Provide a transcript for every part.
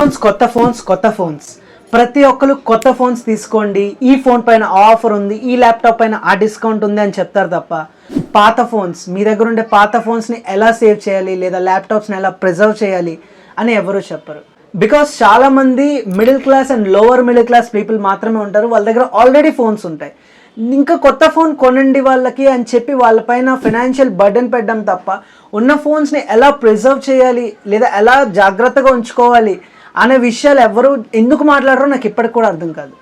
కొత్త ఫోన్స్ ప్రతి ఒక్కరు కొత్త ఫోన్స్ తీసుకోండి, ఈ ఫోన్ పైన ఆఫర్ ఉంది, ఈ ల్యాప్టాప్ పైన ఆ డిస్కౌంట్ ఉంది అని చెప్తారు తప్ప పాత ఫోన్స్, మీ దగ్గర ఉండే పాత ఫోన్స్ని ఎలా సేవ్ చేయాలి లేదా ల్యాప్టాప్స్ని ఎలా ప్రిజర్వ్ చేయాలి అని ఎవరు చెప్పరు. బికాస్ చాలామంది middle class and lower middle class people మాత్రమే ఉంటారు, వాళ్ళ దగ్గర ఆల్రెడీ ఫోన్స్ ఉంటాయి. ఇంకా కొత్త ఫోన్ కొనండి వాళ్ళకి అని చెప్పి వాళ్ళపైన ఫైనాన్షియల్ బర్డెన్ పెట్టడం తప్ప ఉన్న ఫోన్స్ని ఎలా ప్రిజర్వ్ చేయాలి లేదా ఎలా జాగ్రత్తగా ఉంచుకోవాలి అనే విషయాలు ఎవరు ఎందుకు మాట్లాడరో నాకు ఇప్పటికి కూడా అర్థం కాదు.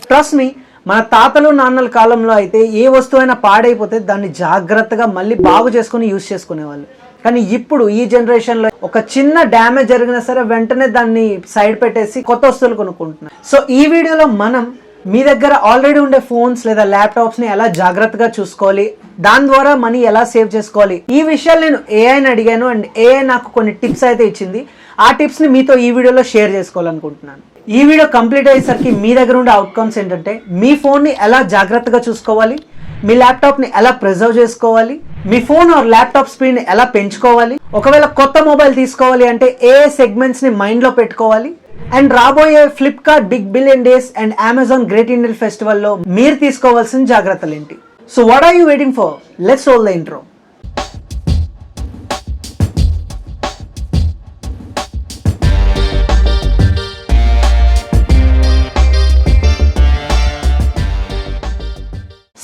ట్రస్ట్ మీ, మన తాతలు నాన్నల కాలంలో అయితే ఏ వస్తువైనా పాడైపోతే దాన్ని జాగ్రత్తగా మళ్ళీ బాగు చేసుకుని యూజ్ చేసుకునేవాళ్ళు. కానీ ఇప్పుడు ఈ జనరేషన్లో ఒక చిన్న డ్యామేజ్ జరిగినా సరే వెంటనే దాన్ని సైడ్ పెట్టేసి కొత్త వస్తువులు కొనుక్కుంటున్నారు. సో ఈ వీడియోలో మనం మీ దగ్గర ఆల్రెడీ ఉండే ఫోన్స్ లేదా ల్యాప్టాప్స్ని ఎలా జాగ్రత్తగా చూసుకోవాలి, దాని ద్వారా మనీ ఎలా సేవ్ చేసుకోవాలి, ఈ విషయాలు నేను ఏఐని అడిగాను అండ్ ఏఐ నాకు కొన్ని టిప్స్ అయితే ఇచ్చింది. ఆ టిప్స్ని మీతో ఈ వీడియోలో షేర్ చేసుకోవాలనుకుంటున్నాను. ఈ వీడియో కంప్లీట్ అయ్యేసరికి మీ దగ్గర ఉండే అవుట్కమ్స్ ఏంటంటే మీ ఫోన్ని ఎలా జాగ్రత్తగా చూసుకోవాలి, మీ ల్యాప్టాప్ని ఎలా ప్రిజర్వ్ చేసుకోవాలి, మీ ఫోన్ ఆర్ ల్యాప్టాప్ స్పీడ్ని ఎలా పెంచుకోవాలి, ఒకవేళ కొత్త మొబైల్ తీసుకోవాలి అంటే ఏ సెగ్మెంట్స్ని మైండ్లో పెట్టుకోవాలి, అండ్ రాబోయే Flipkart big billion days and Amazon great Indian ఫెస్టివల్లో మీరు తీసుకోవాల్సిన జాగ్రత్తలు ఏంటి. So what are you waiting for? Let's roll the intro.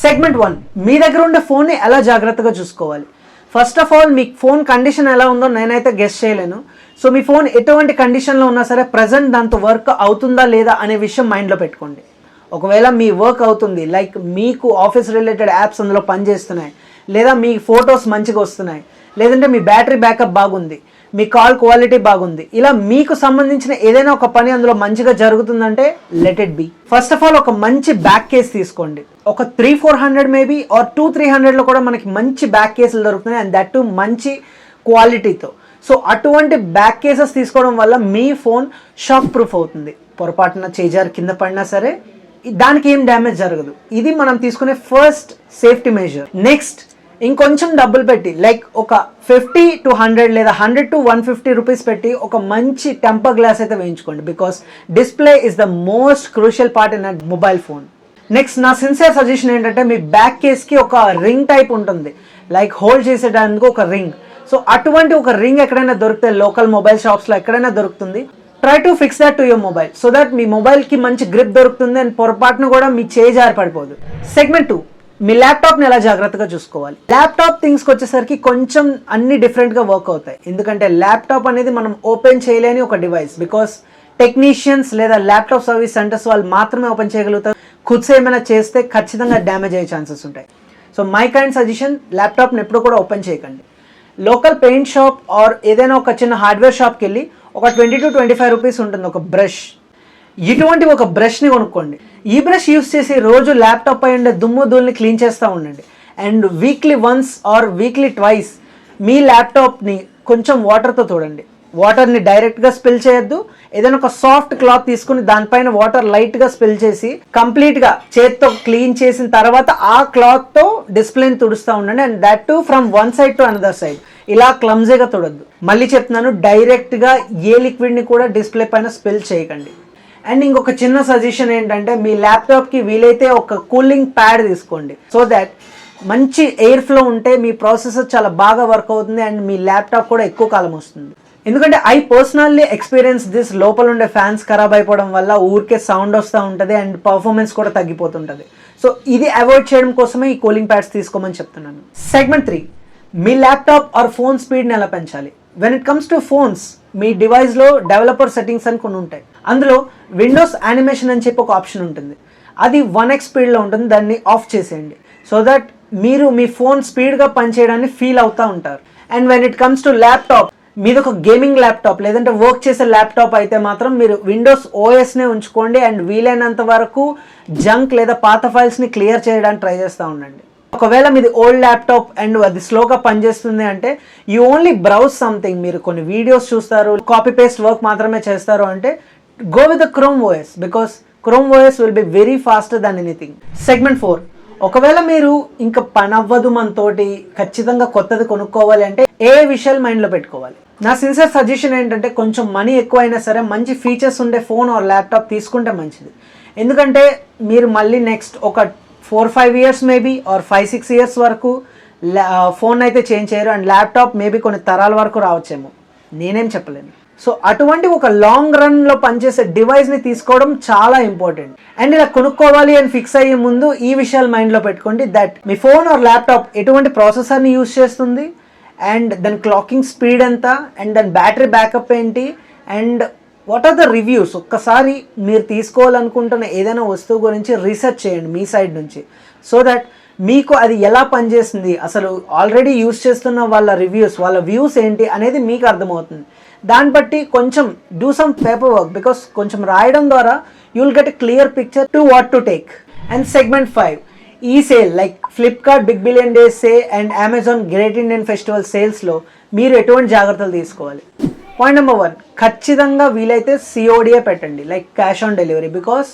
Segment 1, మీ దగ్గర ఉండే ఫోన్ని ఎలా జాగ్రత్తగా చూసుకోవాలి. ఫస్ట్ ఆఫ్ ఆల్ మీ ఫోన్ కండిషన్ ఎలా ఉందో నేనైతే గెస్ చేయలేను. సో మీ ఫోన్ ఎటువంటి కండిషన్లో ఉన్నా సరే ప్రజెంట్ దాంతో వర్క్ అవుతుందా లేదా అనే విషయం మైండ్లో పెట్టుకోండి. ఒకవేళ మీ వర్క్ అవుతుంది, లైక్ మీకు ఆఫీస్ రిలేటెడ్ యాప్స్ అందులో పనిచేస్తున్నాయి, లేదా మీ ఫొటోస్ మంచిగా వస్తున్నాయి, లేదంటే మీ బ్యాటరీ బ్యాకప్ బాగుంది, మీ కాల్ క్వాలిటీ బాగుంది, ఇలా మీకు సంబంధించిన ఏదైనా ఒక పని అందులో మంచిగా జరుగుతుందంటే let it be. First of all ఒక మంచి బ్యాక్ కేస్ తీసుకోండి. ఒక 300-400 మేబీ ఆర్ 200-300లో కూడా మనకి మంచి బ్యాక్ కేసులు దొరుకుతున్నాయి అండ్ దట్ టు మంచి క్వాలిటీతో. సో అటువంటి బ్యాక్ కేసెస్ తీసుకోవడం వల్ల మీ ఫోన్ షాక్ ప్రూఫ్ అవుతుంది. పొరపాటున చేజారు కింద పడినా సరే దానికి ఏం డ్యామేజ్ జరగదు. ఇది మనం తీసుకునే ఫస్ట్ సేఫ్టీ మెజర్. నెక్స్ట్ ఇంకొంచెం డబ్బులు పెట్టి లైక్ ఒక 50-100 లేదా 100-150 రూపీస్ పెట్టి ఒక మంచి టెంపర్ గ్లాస్ అయితే వేయించుకోండి. Because display is the most crucial part in a mobile phone. Next నా సిన్సియర్ సజెషన్ ఏంటంటే మీ బ్యాక్ కేస్కి ఒక రింగ్ టైప్ ఉంటుంది, లైక్ హోల్డ్ చేసేటానికి ఒక రింగ్. సో అటువంటి ఒక రింగ్ ఎక్కడైనా దొరికితే లోకల్ మొబైల్ షాప్స్లో ఎక్కడైనా దొరుకుతుంది. Try to fix that to your mobile so that మీ మొబైల్కి మంచి గ్రిప్ దొరుకుతుంది అండ్ పొరపాటును కూడా మీ చేయి జారి పడిపోదు. సెగ్మెంట్ 2, మీ ల్యాప్టాప్ని ఎలా జాగ్రత్తగా చూసుకోవాలి. ల్యాప్టాప్ థింగ్స్కి వచ్చేసరికి కొంచెం అన్ని డిఫరెంట్గా వర్క్ అవుతాయి. ఎందుకంటే ల్యాప్టాప్ అనేది మనం ఓపెన్ చేయలేని ఒక డివైస్. బికాస్ టెక్నీషియన్స్ లేదా ల్యాప్టాప్ సర్వీస్ సెంటర్స్ వాళ్ళు మాత్రమే ఓపెన్ చేయగలుగుతారు. ఖుద్సే ఏమైనా చేస్తే ఖచ్చితంగా డ్యామేజ్ అయ్యే ఛాన్సెస్ ఉంటాయి. సో మై కైండ్ సజెషన్, ల్యాప్టాప్ని ఎప్పుడు కూడా ఓపెన్ చేయకండి. లోకల్ పెయింట్ షాప్ ఆర్ ఏదైనా ఒక చిన్న హార్డ్వేర్ షాప్కి వెళ్ళి ఒక 20-25 రూపీస్ ఉంటుంది ఒక బ్రష్, ఇటువంటి ఒక బ్రష్ని కొనుక్కోండి. ఈ బ్రష్ యూస్ చేసి రోజు ల్యాప్టాప్ పై ఉండే దుమ్ము ధూళిని క్లీన్ చేస్తూ ఉండండి. And weekly once or weekly twice మీ ల్యాప్టాప్ని కొంచెం వాటర్తో తోడండి. వాటర్ని డైరెక్ట్గా స్పిల్ చేయొద్దు. ఏదైనా ఒక సాఫ్ట్ క్లాత్ తీసుకుని దానిపైన వాటర్ లైట్గా స్పిల్ చేసి కంప్లీట్గా చేత్తో క్లీన్ చేసిన తర్వాత ఆ క్లాత్తో డిస్ప్లేని తుడుస్తూ ఉండండి. And that to from one side to another side. ఇలా క్లమ్జీగా తొడద్దు. మళ్ళీ చెప్తున్నాను, డైరెక్ట్గా ఏ లిక్విడ్ని కూడా డిస్ప్లే పైన స్పిల్ చేయకండి. అండ్ ఇంకొక చిన్న సజెషన్ ఏంటంటే మీ ల్యాప్టాప్కి వీలైతే ఒక కూలింగ్ ప్యాడ్ తీసుకోండి. సో దాట్ మంచి ఎయిర్ ఫ్లో ఉంటే మీ ప్రాసెసర్ చాలా బాగా వర్క్ అవుతుంది అండ్ మీ ల్యాప్టాప్ కూడా ఎక్కువ కాలం వస్తుంది. ఎందుకంటే ఐ పర్సనల్లీ ఎక్స్పీరియన్స్ దిస్. లోపల ఉండే ఫ్యాన్స్ ఖరాబ్ అయిపోవడం వల్ల ఊరికే సౌండ్ వస్తూ ఉంటుంది అండ్ పర్ఫార్మెన్స్ కూడా తగ్గిపోతుంటుంది. సో ఇది అవాయిడ్ చేయడం కోసమే ఈ కూలింగ్ ప్యాడ్స్ తీసుకోమని చెప్తున్నాను. సెగ్మెంట్ 3, మీ ల్యాప్టాప్ ఆర్ ఫోన్ స్పీడ్ని ఎలా పెంచాలి. When it comes to phones, మీ డివైస్లో డెవలపర్ సెట్టింగ్స్ అని కొన్ని ఉంటాయి. అందులో విండోస్ యానిమేషన్ అని చెప్పి ఒక ఆప్షన్ ఉంటుంది. అది 1x స్పీడ్లో ఉంటుంది. దాన్ని ఆఫ్ చేసేయండి సో దట్ మీరు మీ ఫోన్ స్పీడ్గా పనిచేయడాన్ని ఫీల్ అవుతూ ఉంటారు. And when it comes to laptop, మీది ఒక గేమింగ్ ల్యాప్టాప్ లేదంటే వర్క్ చేసే ల్యాప్టాప్ అయితే మాత్రం మీరు విండోస్ ఓఎస్నే ఉంచుకోండి అండ్ వీలైనంత వరకు జంక్ లేదా పాత ఫైల్స్ని క్లియర్ చేయడానికి ట్రై చేస్తూ ఉండండి. ఒకవేళ మీది ఓల్డ్ ల్యాప్టాప్ అండ్ అది స్లోగా పనిచేస్తుంది అంటే యూ ఓన్లీ బ్రౌజ్ సంథింగ్, మీరు కొన్ని వీడియోస్ చూస్తారు, కాపీ పేస్ట్ వర్క్ మాత్రమే చేస్తారు అంటే go with the Chrome OS because Chrome OS will be very faster than anything. Segment 4, ఒకవేళ మీరు ఇంకా పని అవ్వదు మనతోటి ఖచ్చితంగా కొత్తది కొనుక్కోవాలి అంటే ఏ విషయాలు మైండ్లో పెట్టుకోవాలి. నా సిన్సియర్ సజెషన్ ఏంటంటే కొంచెం మనీ ఎక్కువైనా సరే మంచి ఫీచర్స్ ఉండే ఫోన్ ఆర్ ల్యాప్టాప్ తీసుకుంటే మంచిది. ఎందుకంటే మీరు మళ్ళీ నెక్స్ట్ ఒక 4-5 ఇయర్స్ మేబీ ఆర్ 5-6 ఇయర్స్ వరకు ఫోన్ అయితే చేంజ్ చేయరు, అండ్ ల్యాప్టాప్ మేబీ కొన్ని తరాల వరకు రావచ్చేమో, నేనేం చెప్పలేను. సో అటువంటి ఒక లాంగ్ రన్లో పనిచేసే డివైస్ని తీసుకోవడం చాలా ఇంపార్టెంట్. అండ్ ఇలా కొనుక్కోవాలి అని ఫిక్స్ అయ్యే ముందు ఈ విషయాలు మైండ్లో పెట్టుకోండి, దట్ మీ ఫోన్ ఆర్ ల్యాప్టాప్ ఎటువంటి ప్రాసెసర్ని యూజ్ చేస్తుంది, అండ్ దాని క్లాకింగ్ స్పీడ్ ఎంత, అండ్ దాని బ్యాటరీ బ్యాకప్ ఏంటి, and what are the reviews. ఒక్కసారి మీరు తీసుకోవాలనుకుంటున్న ఏదైనా వస్తువు గురించి రీసెర్చ్ చేయండి మీ సైడ్ నుంచి, సో దట్ మీకు అది ఎలా పనిచేస్తుంది, అసలు ఆల్రెడీ యూస్ చేస్తున్న వాళ్ళ రివ్యూస్, వాళ్ళ వ్యూస్ ఏంటి అనేది మీకు అర్థమవుతుంది. దాన్ని బట్టి కొంచెం do some paper work, because కొంచెం రాయడం ద్వారా you will get a clear picture to what to take. And segment 5, ఈ sale like Flipkart big billion days say and Amazon great Indian festival సేల్స్లో మీరు ఎటువంటి జాగ్రత్తలు తీసుకోవాలి. పాయింట్ నెంబర్ 1, ఖచ్చితంగా వీలైతే సిఓడియే పెట్టండి, like cash on delivery, because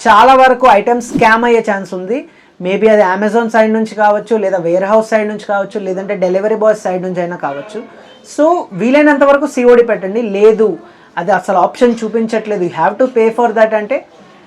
చాలా వరకు ఐటమ్స్ స్కామ్ అయ్యే ఛాన్స్ ఉంది. మేబీ అది అమెజాన్ సైడ్ నుంచి కావచ్చు, లేదా వేర్ హౌస్ సైడ్ నుంచి కావచ్చు, లేదంటే డెలివరీ బాయ్ సైడ్ నుంచి అయినా కావచ్చు. సో వీలైనంత వరకు సిఓడి పెట్టండి. లేదు అది అసలు ఆప్షన్ చూపించట్లేదు, you have to pay for that అంటే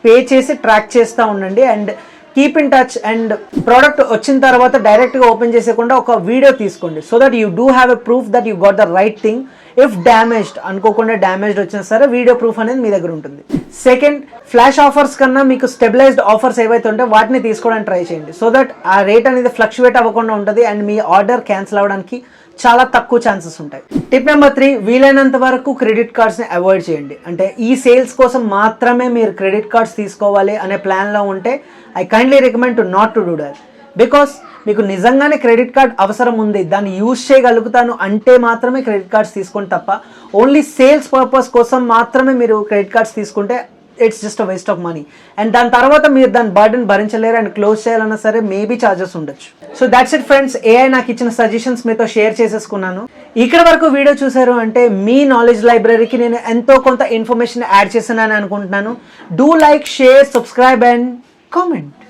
పే చేసి ట్రాక్ చేస్తూ ఉండండి. And keep in touch. And product వచ్చిన తర్వాత డైరెక్ట్గా ఓపెన్ చేసేకుండా ఒక వీడియో తీసుకోండి, so that you do have a proof that you got the right thing. If damaged, అనుకోకుండా డ్యామేజ్డ్ వచ్చినా సరే వీడియో ప్రూఫ్ అనేది మీ దగ్గర ఉంటుంది. సెకండ్, ఫ్లాష్ ఆఫర్స్ కన్నా మీకు స్టెబిలైజ్డ్ ఆఫర్స్ ఏవైతే ఉంటే వాటిని తీసుకోవడానికి ట్రై చేయండి, సో దట్ ఆ రేట్ అనేది ఫ్లక్చువేట్ అవ్వకుండా ఉంటుంది అండ్ మీ ఆర్డర్ క్యాన్సిల్ అవ్వడానికి చాలా తక్కువ ఛాన్సెస్ ఉంటాయి. టిప్ నెంబర్ 3, వీలైనంత వరకు క్రెడిట్ కార్డ్స్ని అవాయిడ్ చేయండి. అంటే ఈ సేల్స్ కోసం మాత్రమే మీరు క్రెడిట్ కార్డ్స్ తీసుకోవాలి అనే ప్లాన్లో ఉంటే I kindly recommend to not to do that. Because మీకు నిజంగానే క్రెడిట్ కార్డ్ అవసరం ఉంది, దాన్ని యూజ్ చేయగలుగుతాను అంటే మాత్రమే క్రెడిట్ కార్డ్స్ తీసుకోండి తప్ప ఓన్లీ సేల్స్ పర్పస్ కోసం మాత్రమే మీరు క్రెడిట్ కార్డ్స్ తీసుకుంటే it's just a waste of money. And దాని తర్వాత మీరు దాని బర్డెన్ భరించలేరు అండ్ క్లోజ్ చేయాలన్నా సరే మేబీ ఛార్జెస్ ఉండొచ్చు. So that's it friends, AI నాకు ఇచ్చిన సజెషన్స్ మీతో షేర్ చేసేసుకున్నాను. ఇక్కడ వరకు వీడియో చూసారు అంటే మీ నాలెడ్జ్ లైబ్రరీకి నేను ఎంతో కొంత ఇన్ఫర్మేషన్ యాడ్ చేస్తున్నాను అనుకుంటున్నాను. Do like, share, subscribe and comment.